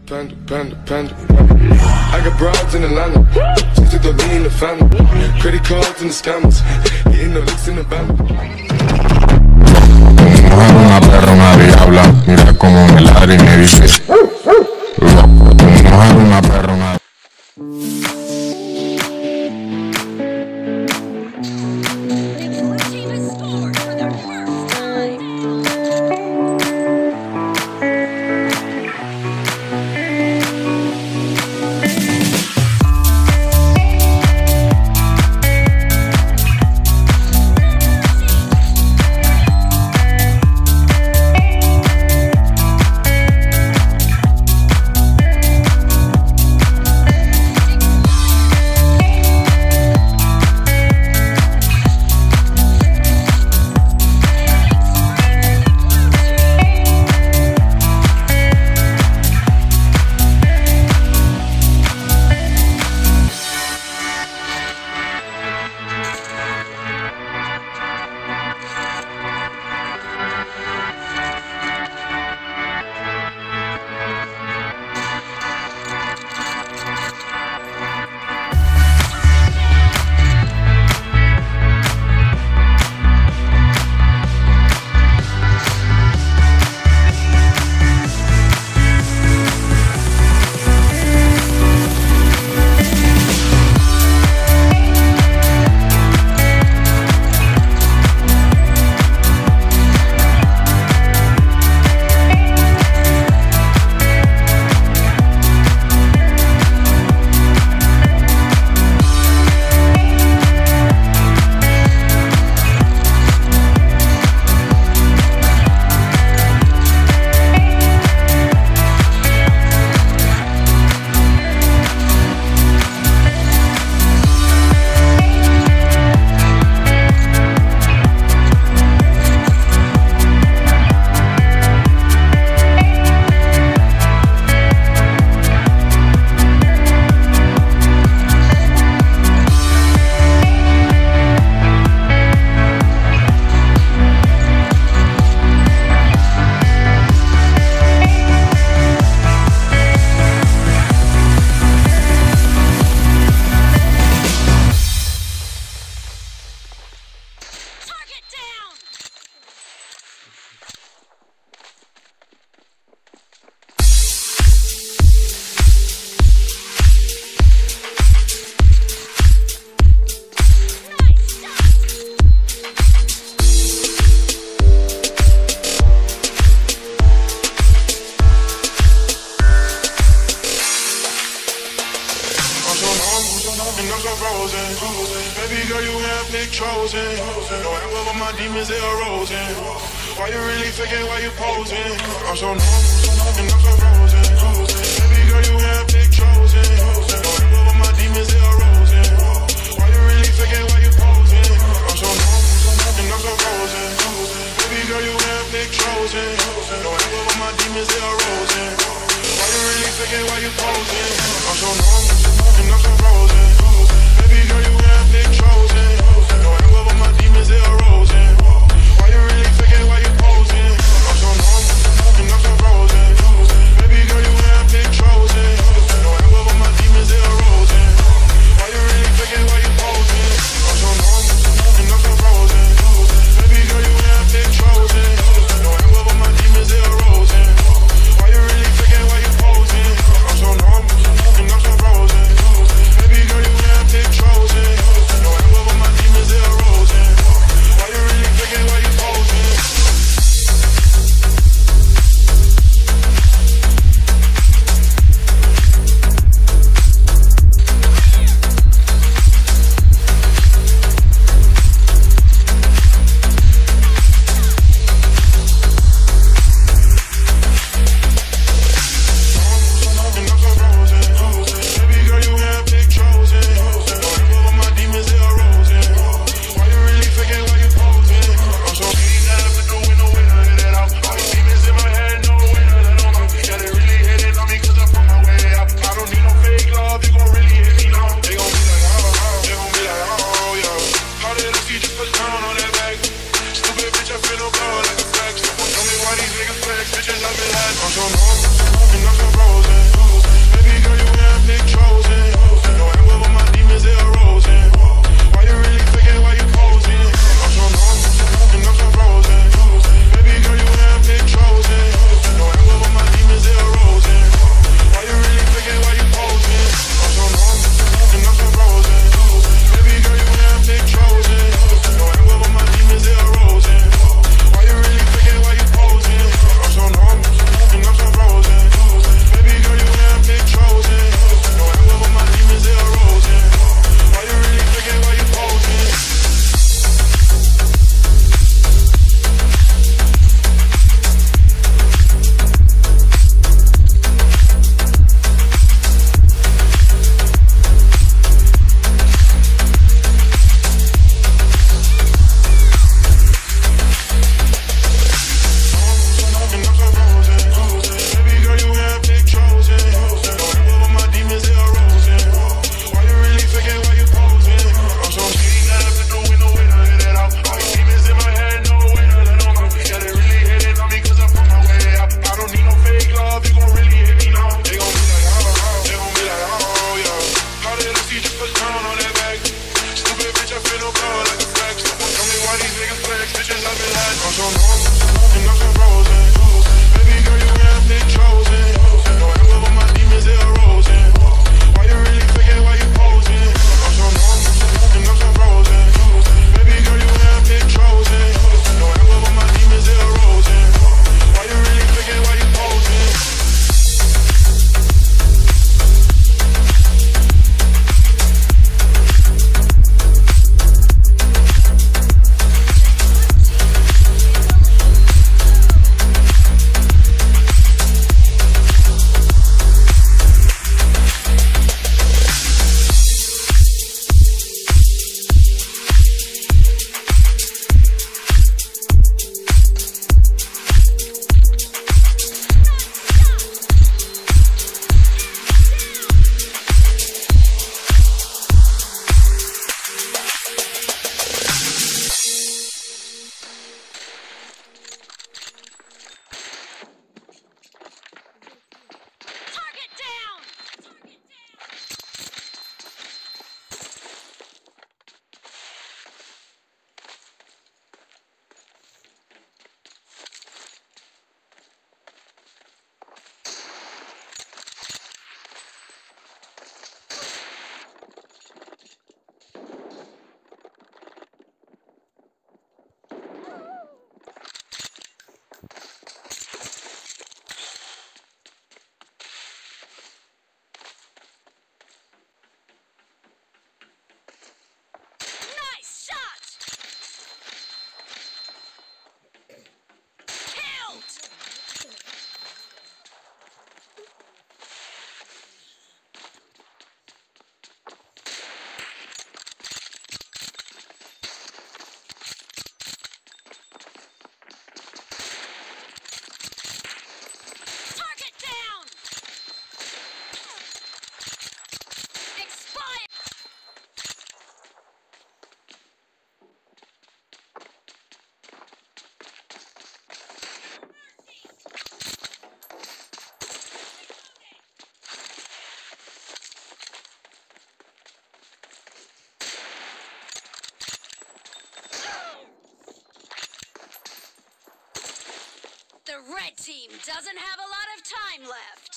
Panda. I got broads in Atlanta, she took the lean in the family, credit cards and the scammers, hitting the licks in the band. Mujer, una perra, una diabla, mira como me ladra y me dice, mujer, una perra, una... Baby girl, you have Nick chosen. No anger with my demons, they are rosing. Why you really faking, why you posing? I'm so normal, and I'm so frozen. Baby girl, you have Nick chosen. No anger with my demons, they are rosing. Why you really faking, why you posing? I'm so normal, and I'm so frozen. Baby girl, you have Nick chosen. No anger with my demons, they are rosing. Why you really faking, why you posing? I'm so normal, and I'm so frozen. Baby girl, you have Nick chosen. No anger with my demons, they are rosing. Why you really faking, why you posing? I'm so normal, and I'm so frozen. Baby girl, you have Nick chosen. No anger with my demons, they are rosing. Why you really faking, why you posing? I'm so normal, and I'm so frozen. Baby girl, you have Nick chosen. No anger with my demons, they are rosing. Why you really faking, why you posing? I'm so normal, and I'm so frozen. Baby girl, you have Nick chosen. team doesn't have a lot of time left.